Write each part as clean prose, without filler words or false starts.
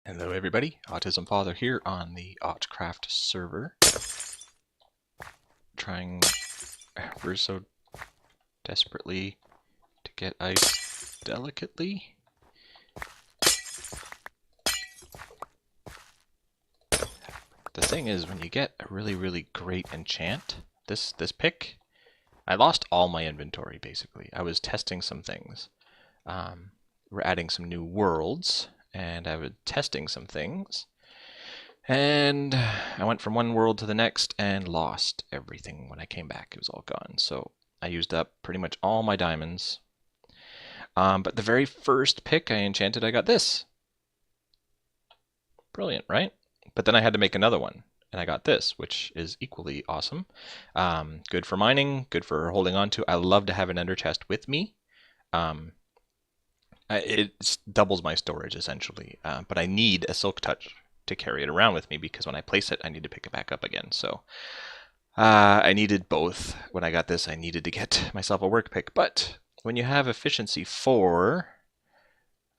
Hello everybody, Autism Father here on the Autcraft server. Trying ever so desperately to get ice delicately. The thing is, when you get a really great enchant, this pick, I lost all my inventory basically. I was testing some things. We're adding some new worlds, and I was testing some things. And I went from one world to the next and lost everything when I came back. It was all gone. So I used up pretty much all my diamonds. But the very first pick I enchanted, I got this. Brilliant, right? But then I had to make another one, and I got this, which is equally awesome. Good for mining, good for holding on to. I love to have an ender chest with me. It doubles my storage, essentially. But I need a silk touch to carry it around with me, because when I place it, I need to pick it back up again. So I needed both. When I got this, I needed to get myself a work pick. But when you have efficiency 4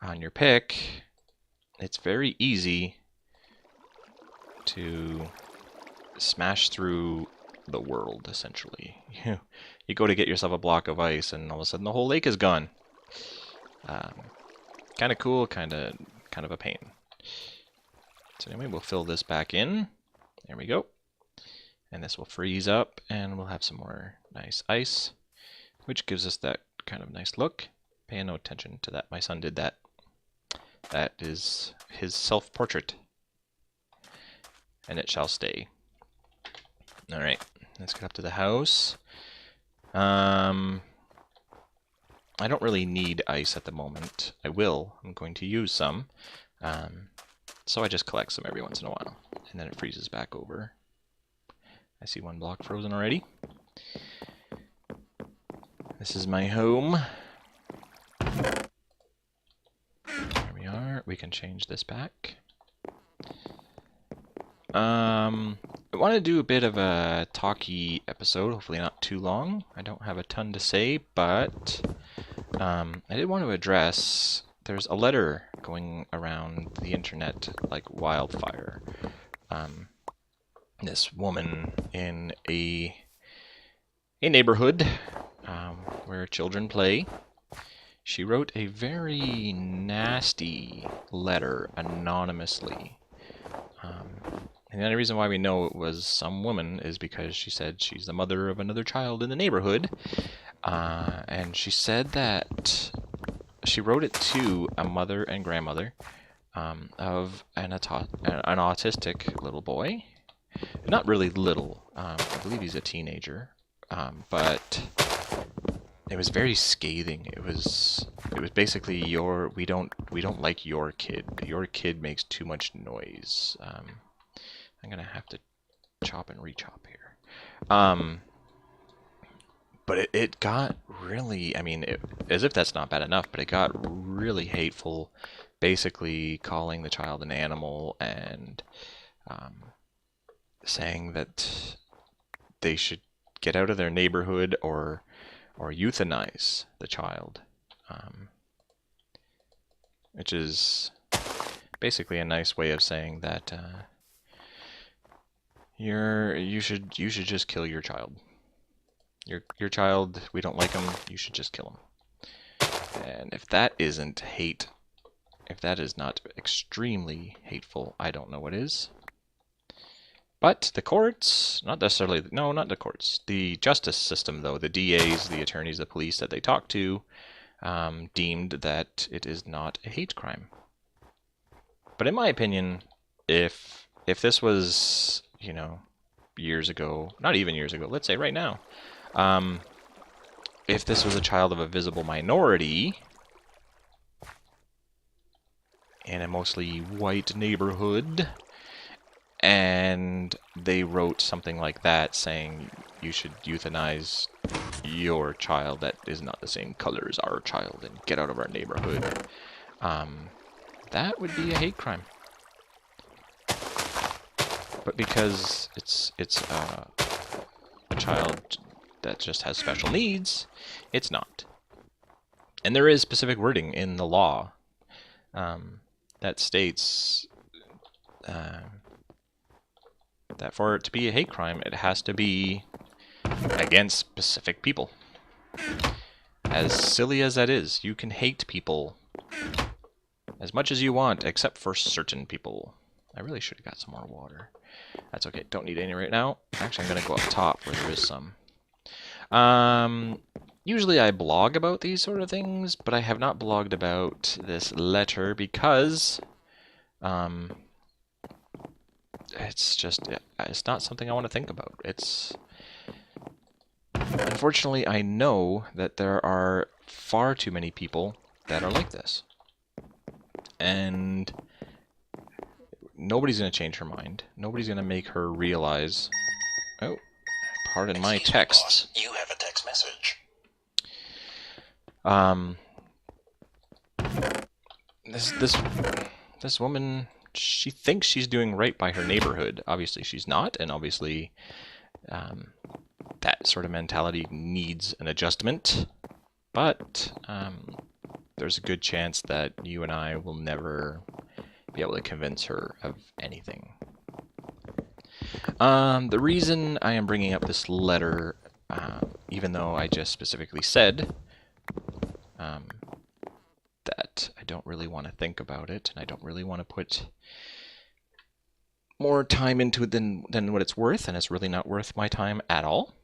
on your pick, it's very easy to smash through the world, essentially. You go to get yourself a block of ice, and all of a sudden the whole lake is gone. Kind of cool, kind of a pain. So anyway, we'll fill this back in. There we go. And this will freeze up, and we'll have some more nice ice, which gives us that kind of nice look. Pay no attention to that. My son did that. That is his self-portrait. And it shall stay. Alright, let's get up to the house. I don't really need ice at the moment. I will. I'm going to use some. So I just collect some every once in a while. And then it freezes back over. I see one block frozen already. This is my home. There we are. We can change this back. I want to do a bit of a talky episode, hopefully not too long. I don't have a ton to say, but I did want to address, there's a letter going around the internet like wildfire. This woman in a neighborhood where children play, she wrote a very nasty letter anonymously. And the only reason why we know it was some woman is because she said she's the mother of another child in the neighborhood. And she said that she wrote it to a mother and grandmother of an autistic little boy. Not really little. I believe he's a teenager. But it was very scathing. It was basically we don't like your kid. Your kid makes too much noise. I'm gonna have to chop and re-chop here. But it got really, I mean, as if that's not bad enough, but it got really hateful, basically calling the child an animal and saying that they should get out of their neighborhood or euthanize the child, which is basically a nice way of saying that you should just kill your child. Your child, we don't like him, you should just kill him. And if that isn't hate, if that is not extremely hateful, I don't know what is. But the courts, not necessarily, no, not the courts. The justice system, though, the DAs, the attorneys, the police that they talked to, deemed that it is not a hate crime. But in my opinion, if this was, you know, years ago, not even years ago, let's say right now, if this was a child of a visible minority in a mostly white neighborhood, and they wrote something like that saying you should euthanize your child that is not the same color as our child and get out of our neighborhood, that would be a hate crime. But because it's a child that just has special needs, it's not. And there is specific wording in the law that states that for it to be a hate crime, it has to be against specific people. As silly as that is, you can hate people as much as you want, except for certain people. I really should have got some more water. That's okay, don't need any right now. Actually, I'm going to go up top where there is some. Usually I blog about these sort of things, but I have not blogged about this letter because it's not something I want to think about. Unfortunately, I know that there are far too many people that are like this. And nobody's going to change her mind. Nobody's going to make her realize... Oh, pardon my texts. You have a text message. This woman, she thinks she's doing right by her neighborhood. Obviously she's not, and obviously that sort of mentality needs an adjustment. But there's a good chance that you and I will never be able to convince her of anything. The reason I am bringing up this letter, even though I just specifically said that I don't really want to think about it, and I don't really want to put more time into it than what it's worth, and it's really not worth my time at all.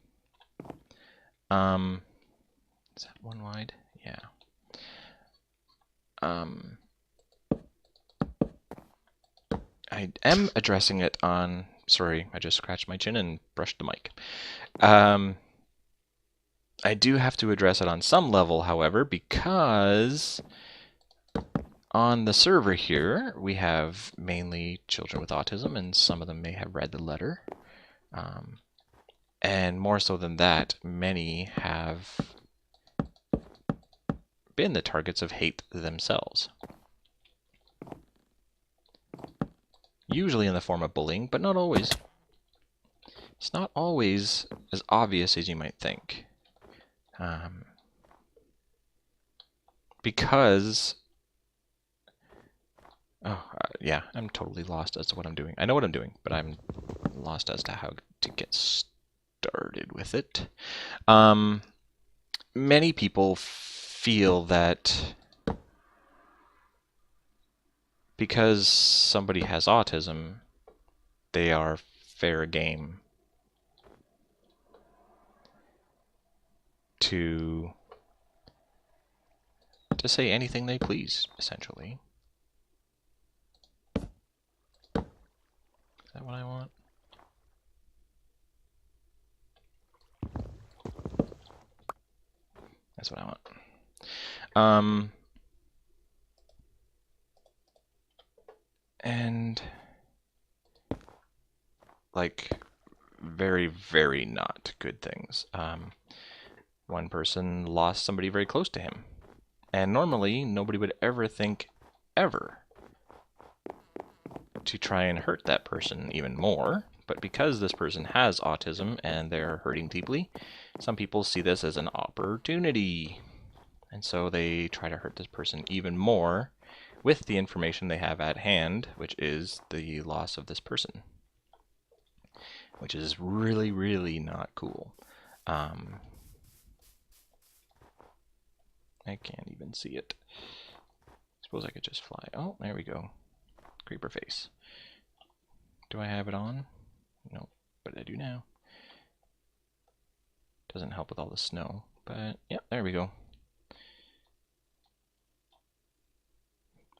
Is that one wide? Yeah. I am addressing it on... Sorry, I just scratched my chin and brushed the mic. I do have to address it on some level, however, because on the server here, we have mainly children with autism, and some of them may have read the letter. And more so than that, many have been the targets of hate themselves. Usually in the form of bullying, but not always. It's not always as obvious as you might think. Because... yeah, I'm totally lost as to what I'm doing. I know what I'm doing, but I'm lost as to how to get started with it. Many people feel that because somebody has autism, they are fair game to say anything they please, essentially. Is that what I want? That's what I want. And like very, very not good things. One person lost somebody very close to him. And normally, nobody would ever think, ever, to try and hurt that person even more. But because this person has autism and they're hurting deeply, some people see this as an opportunity. And so they try to hurt this person even more with the information they have at hand, which is the loss of this person. Which is really, really not cool. I can't even see it. Suppose I could just fly. Oh, there we go. Creeper face. Do I have it on? No, but I do now. Doesn't help with all the snow, but yeah, there we go.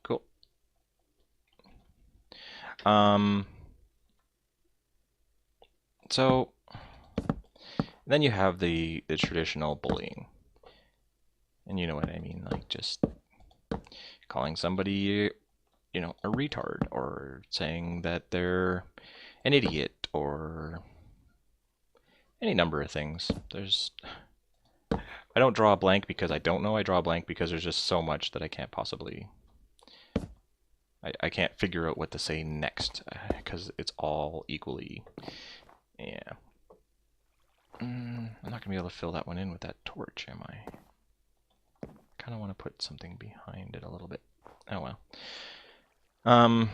Cool. So then you have the traditional bullying. And you know what I mean, like just calling somebody, you know, a retard, or saying that they're an idiot, or any number of things. I don't draw a blank because I don't know, I draw a blank because there's just so much that I can't possibly... I can't figure out what to say next, because it's all equally... Yeah. I'm not going to be able to fill that one in with that torch, am I? Kind of want to put something behind it a little bit. Oh well.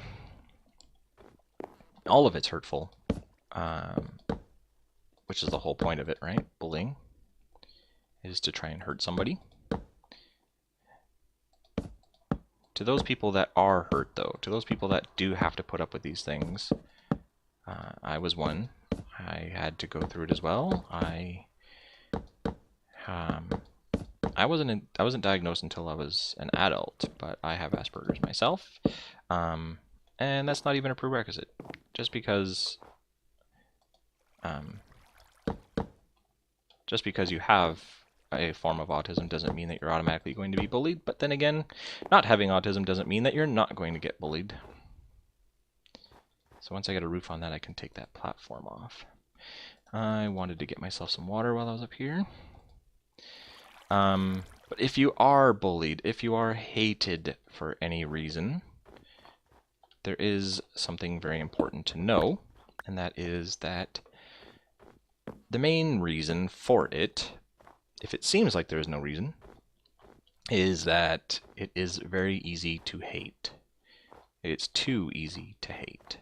all of it's hurtful, which is the whole point of it, right? Bullying is to try and hurt somebody. To those people that are hurt, though, to those people that do have to put up with these things, I was one. I had to go through it as well. I wasn't diagnosed until I was an adult, but I have Asperger's myself, and that's not even a prerequisite. Just because you have a form of autism doesn't mean that you're automatically going to be bullied. But then again, not having autism doesn't mean that you're not going to get bullied. So once I get a roof on that, I can take that platform off. I wanted to get myself some water while I was up here. But if you are bullied, if you are hated for any reason, there is something very important to know, and that is that the main reason for it, if it seems like there is no reason, is that it is very easy to hate. It's too easy to hate.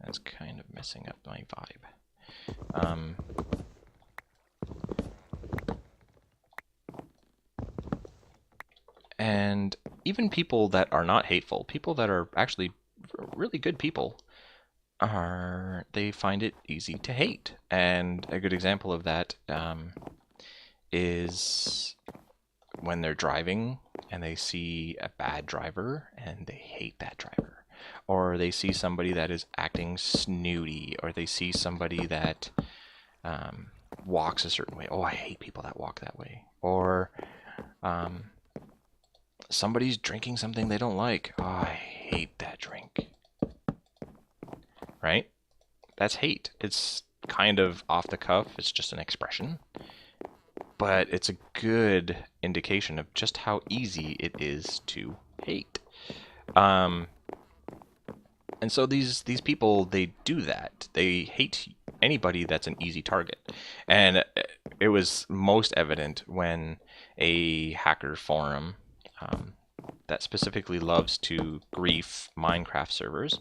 That's kind of messing up my vibe. And even people that are not hateful, people that are actually really good people, they find it easy to hate. And a good example of that is when they're driving and they see a bad driver and they hate that driver. Or they see somebody that is acting snooty, or they see somebody that walks a certain way. Oh, I hate people that walk that way. Or somebody's drinking something they don't like. Oh, I hate that drink. Right? That's hate. It's kind of off the cuff. It's just an expression. But it's a good indication of just how easy it is to hate. And so these people, they do that. They hate anybody that's an easy target. And it was most evident when a hacker forum that specifically loves to grief Minecraft servers,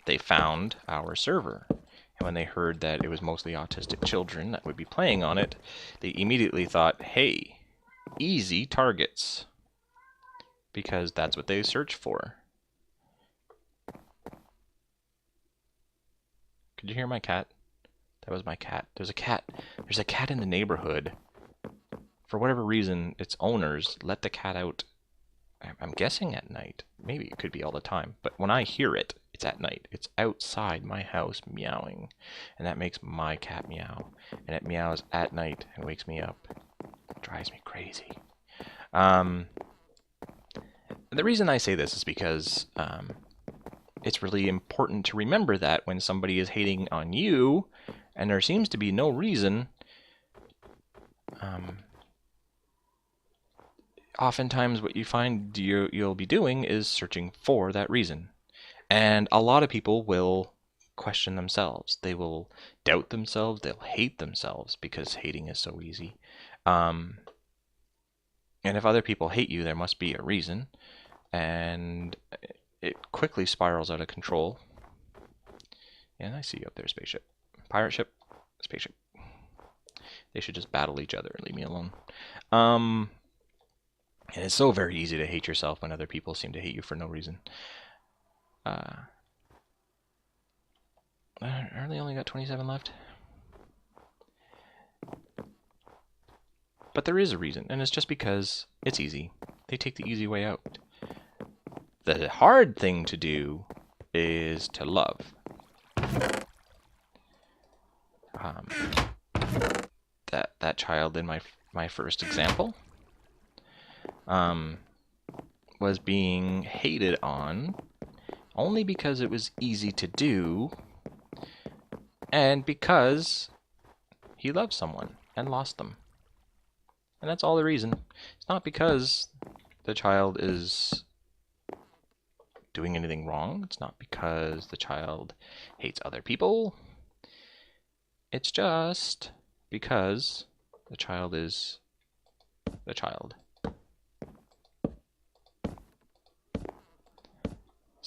they found our server. And when they heard that it was mostly autistic children that would be playing on it, they immediately thought, hey, easy targets. Because that's what they search for. Could you hear my cat? That was my cat. There's a cat. There's a cat in the neighborhood. For whatever reason, its owners let the cat out. I'm guessing at night. Maybe it could be all the time. But when I hear it, it's at night. It's outside my house meowing. And that makes my cat meow. And it meows at night and wakes me up. It drives me crazy. The reason I say this is because it's really important to remember that when somebody is hating on you, and there seems to be no reason, oftentimes what you find you'll be doing is searching for that reason. And a lot of people will question themselves. They will doubt themselves. They'll hate themselves because hating is so easy. And if other people hate you, there must be a reason. And it quickly spirals out of control. And I see you up there, spaceship. Pirate ship, spaceship. They should just battle each other and leave me alone. And it's so very easy to hate yourself when other people seem to hate you for no reason. I really only got 27 left. But there is a reason, and it's just because it's easy. They take the easy way out. The hard thing to do is to love. That child in my first example was being hated on only because it was easy to do and because he loved someone and lost them. And that's all the reason. It's not because the child is doing anything wrong. It's not because the child hates other people. It's just because the child is the child.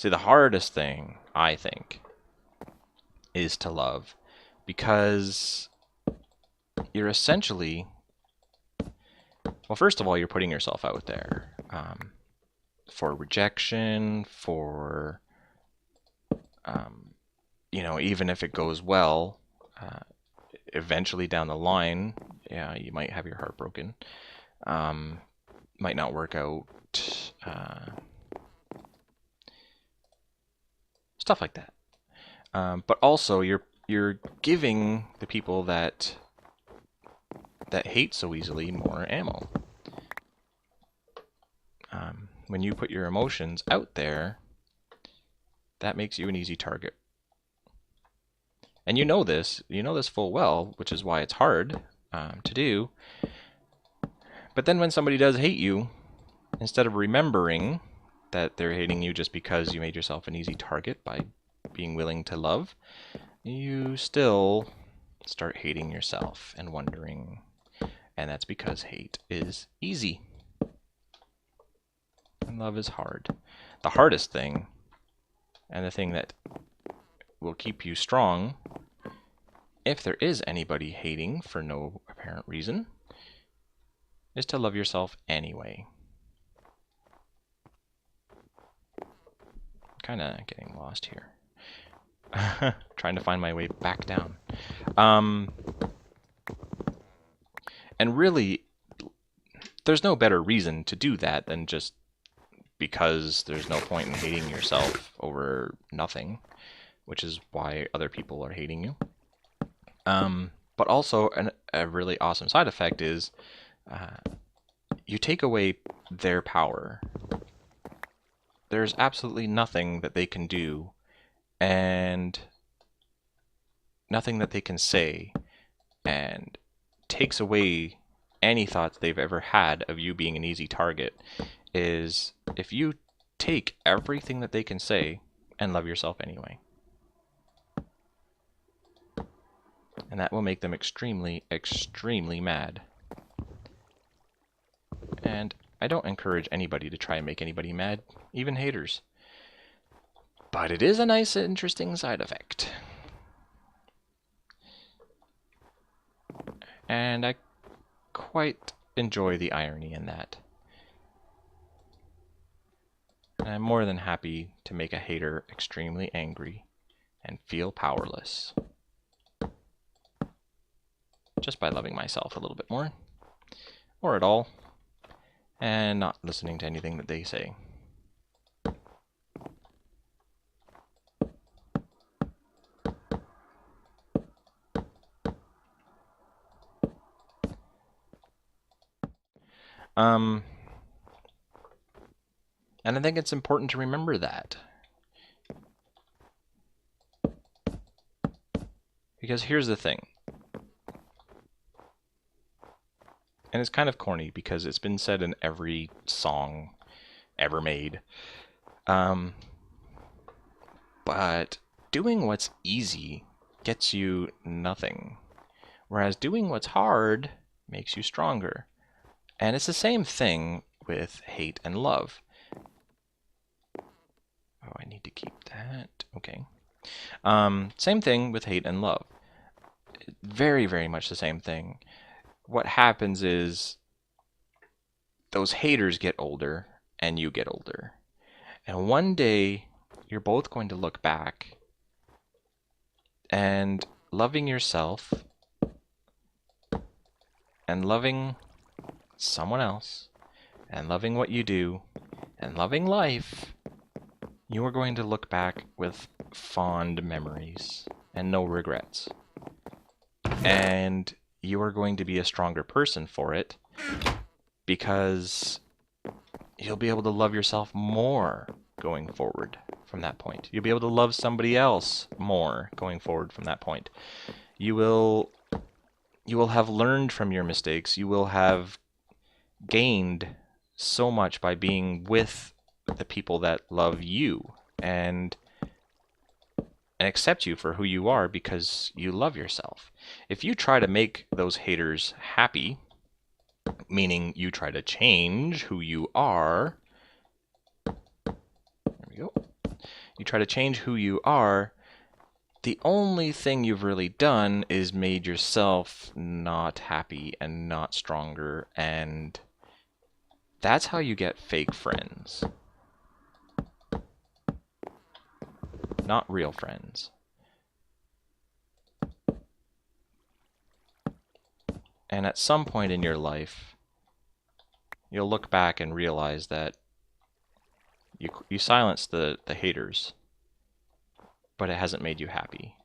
See, the hardest thing, I think, is to love, because you're essentially, well, first of all, you're putting yourself out there for rejection, for, even if it goes well, eventually down the line, yeah, you might have your heart broken, might not work out, stuff like that. But also, you're giving the people that hate so easily more ammo. When you put your emotions out there, that makes you an easy target. And you know this full well, which is why it's hard to do. But then when somebody does hate you, instead of remembering that they're hating you just because you made yourself an easy target by being willing to love, you still start hating yourself and wondering. And that's because hate is easy. And love is hard. The hardest thing, and the thing that will keep you strong, if there is anybody hating for no apparent reason, is to love yourself anyway. Kind of getting lost here. Trying to find my way back down. And really, there's no better reason to do that than just because there's no point in hating yourself over nothing, which is why other people are hating you. But also, a really awesome side effect is you take away their power. There's absolutely nothing that they can do and nothing that they can say and takes away any thoughts they've ever had of you being an easy target is if you take everything that they can say and love yourself anyway. And that will make them extremely, extremely mad. And I don't encourage anybody to try and make anybody mad, even haters. But it is a nice, interesting side effect. And I quite enjoy the irony in that. And I'm more than happy to make a hater extremely angry and feel powerless. Just by loving myself a little bit more, or at all, and not listening to anything that they say. And I think it's important to remember that. Because here's the thing. And it's kind of corny because it's been said in every song ever made. But doing what's easy gets you nothing. Whereas doing what's hard makes you stronger. And it's the same thing with hate and love. Oh, I need to keep that. Okay. Same thing with hate and love. Very, very much the same thing. What happens is those haters get older and you get older. And one day you're both going to look back and loving yourself and loving someone else and loving what you do and loving life, you are going to look back with fond memories and no regrets. And you are going to be a stronger person for it because you'll be able to love yourself more going forward from that point. You'll be able to love somebody else more going forward from that point. You will have learned from your mistakes. You will have gained so much by being with the people that love you and accept you for who you are because you love yourself. If you try to make those haters happy, meaning you try to change who you are, there we go, you try to change who you are, the only thing you've really done is made yourself not happy and not stronger, and that's how you get fake friends. Not real friends. And at some point in your life, you'll look back and realize that you silenced the haters, but it hasn't made you happy.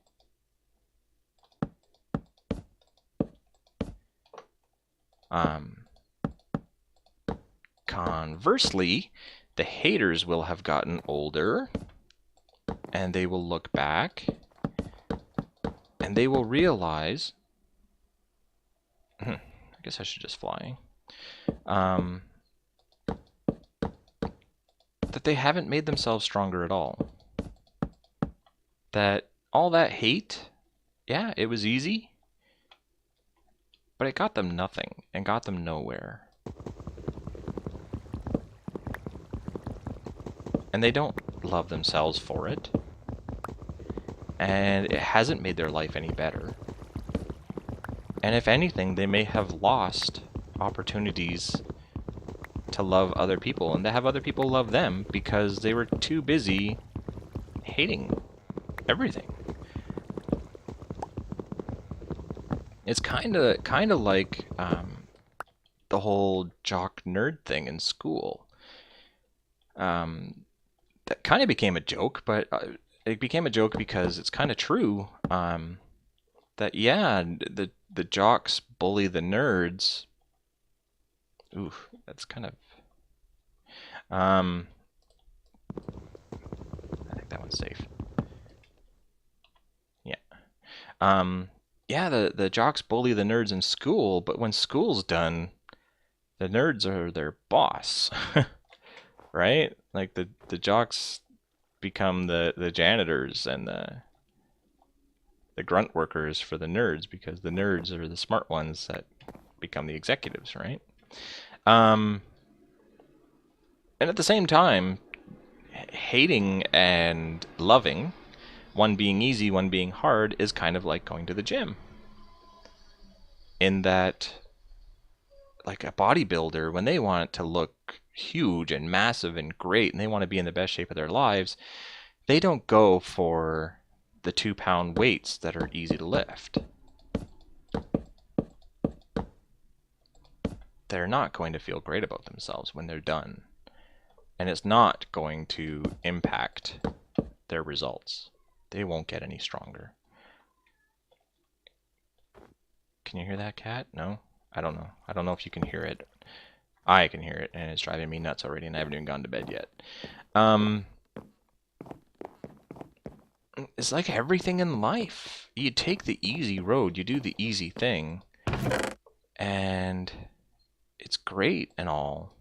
Conversely, the haters will have gotten older, and they will look back, and they will realize, I guess I should just fly, that they haven't made themselves stronger at all. That all that hate, yeah, it was easy, but it got them nothing and got them nowhere. And they don't love themselves for it. And it hasn't made their life any better. And if anything, they may have lost opportunities to love other people and to have other people love them because they were too busy hating everything. It's kind of like the whole jock nerd thing in school. That kind of became a joke, but it became a joke because it's kind of true. That yeah, the jocks bully the nerds. Ooh, that's kind of. I think that one's safe. Yeah. Yeah, the jocks bully the nerds in school, but when school's done, the nerds are their boss. Right? Like the jocks become the janitors and the grunt workers for the nerds because the nerds are the smart ones that become the executives, right? And at the same time, hating and loving, one being easy, one being hard, is kind of like going to the gym. In that, like a bodybuilder, when they want to look huge and massive and great and they want to be in the best shape of their lives, they don't go for the 2-pound weights that are easy to lift. They're not going to feel great about themselves when they're done. And it's not going to impact their results. They won't get any stronger. Can you hear that, cat? No? I don't know. I don't know if you can hear it. I can hear it, and it's driving me nuts already, and I haven't even gone to bed yet. It's like everything in life. You take the easy road, you do the easy thing, and it's great and all.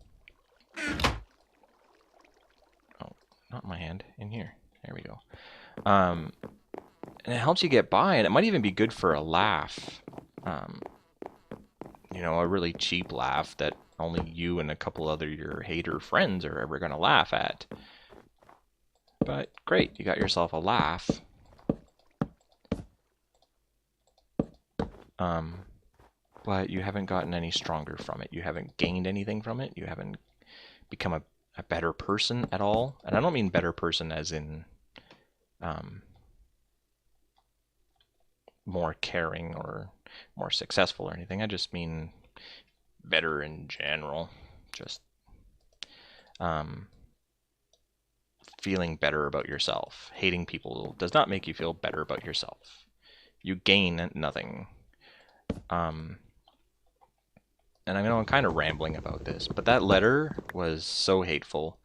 Oh, not in my hand, in here. There we go. And it helps you get by, and it might even be good for a laugh. You know, a really cheap laugh that only you and a couple other your hater friends are ever going to laugh at. But great, you got yourself a laugh. But you haven't gotten any stronger from it. You haven't gained anything from it. You haven't become a better person at all. And I don't mean better person as in more caring or more successful or anything. I just mean better in general. Just feeling better about yourself. Hating people does not make you feel better about yourself. You gain nothing. And I know I'm kind of rambling about this, but that letter was so hateful,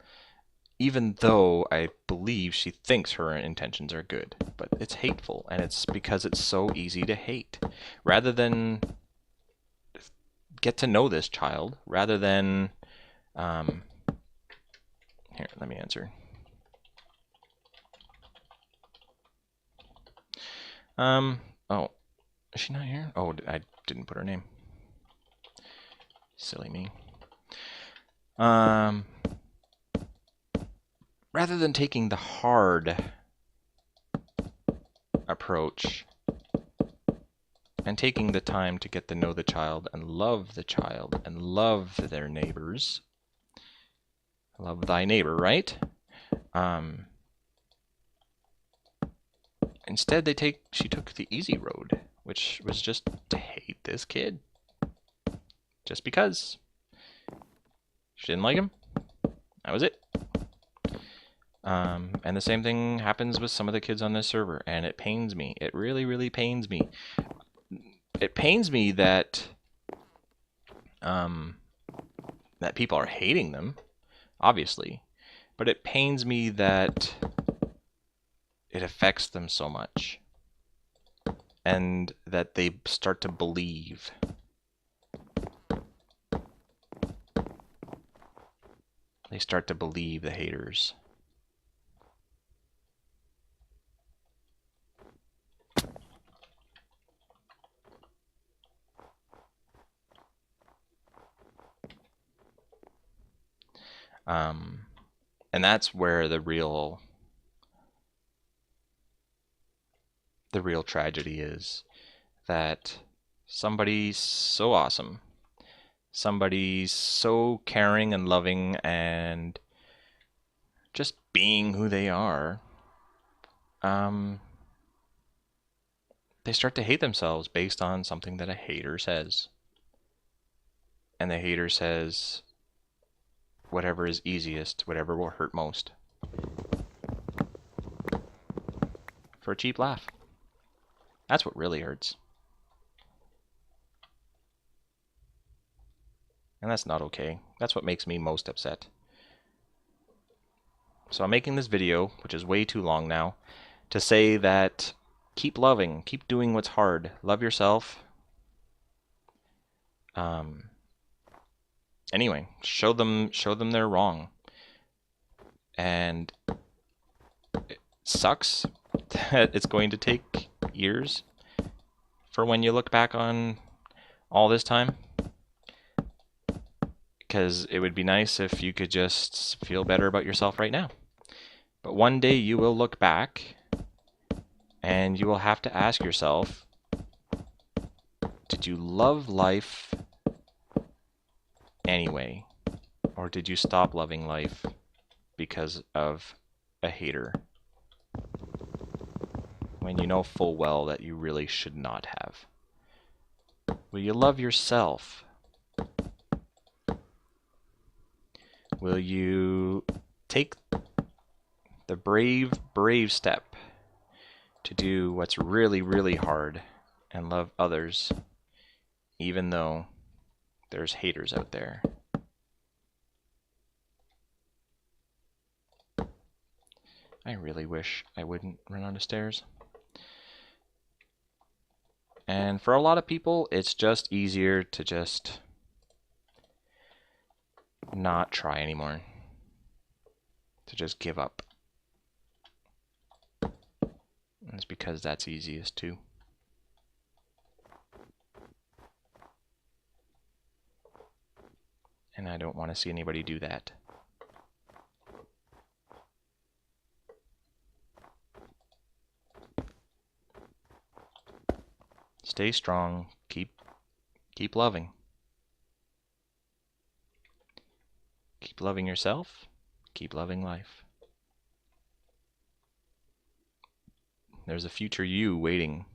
even though I believe she thinks her intentions are good. But it's hateful, and it's because it's so easy to hate. Rather than get to know this child, rather than... Here, let me answer. Oh, is she not here? Oh, I didn't put her name. Silly me. rather than taking the hard approach and taking the time to get to know the child and love their neighbors, love thy neighbor, right? Instead, she took the easy road, which was just to hate this kid. Just because. She didn't like him. That was it. And the same thing happens with some of the kids on this server, and it pains me. It really, really pains me. It pains me that that people are hating them, obviously, but it pains me that it affects them so much, and that they start to believe. They start to believe the haters. And that's where the real tragedy is, that somebody so awesome, somebody so caring and loving and just being who they are, they start to hate themselves based on something that a hater says. And the hater says whatever is easiest, whatever will hurt most, for a cheap laugh. That's what really hurts. And that's not okay. That's what makes me most upset. So I'm making this video, which is way too long now, to say that keep loving, keep doing what's hard, love yourself. Anyway, show them they're wrong. And it sucks that it's going to take years for when you look back on all this time, because it would be nice if you could just feel better about yourself right now. But one day you will look back and you will have to ask yourself, did you love life anyway? Or did you stop loving life because of a hater, when you know full well that you really should not have? Will you love yourself? Will you take the brave step to do what's really, really hard and love others, even though there's haters out there? I really wish I wouldn't run on the stairs. And for a lot of people, it's just easier to just not try anymore. To just give up. And it's because that's easiest too. And I don't want to see anybody do that. Stay strong. Keep loving. Keep loving yourself. Keep loving life. There's a future you waiting.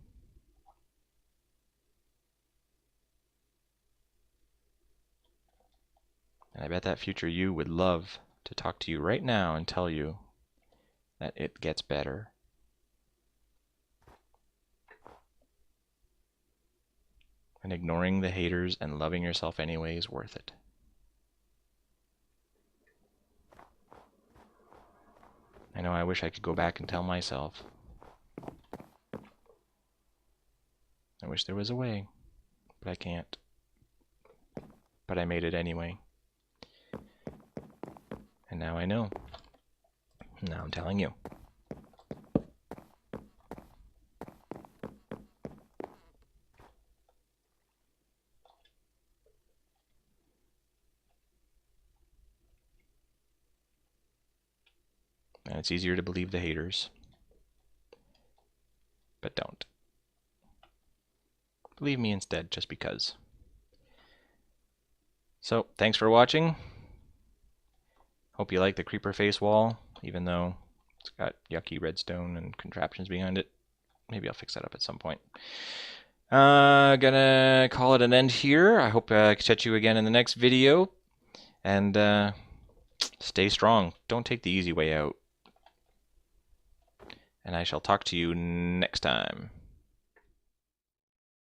And I bet that future you would love to talk to you right now and tell you that it gets better. And ignoring the haters and loving yourself anyway is worth it. I know I wish I could go back and tell myself. I wish there was a way, but I can't. But I made it anyway. And now I know. Now I'm telling you. And it's easier to believe the haters. But don't. Believe me instead, just because. So, thanks for watching. Hope you like the creeper face wall, even though it's got yucky redstone and contraptions behind it. Maybe I'll fix that up at some point. Gonna call it an end here. I hope I catch you again in the next video. And stay strong. Don't take the easy way out. And I shall talk to you next time.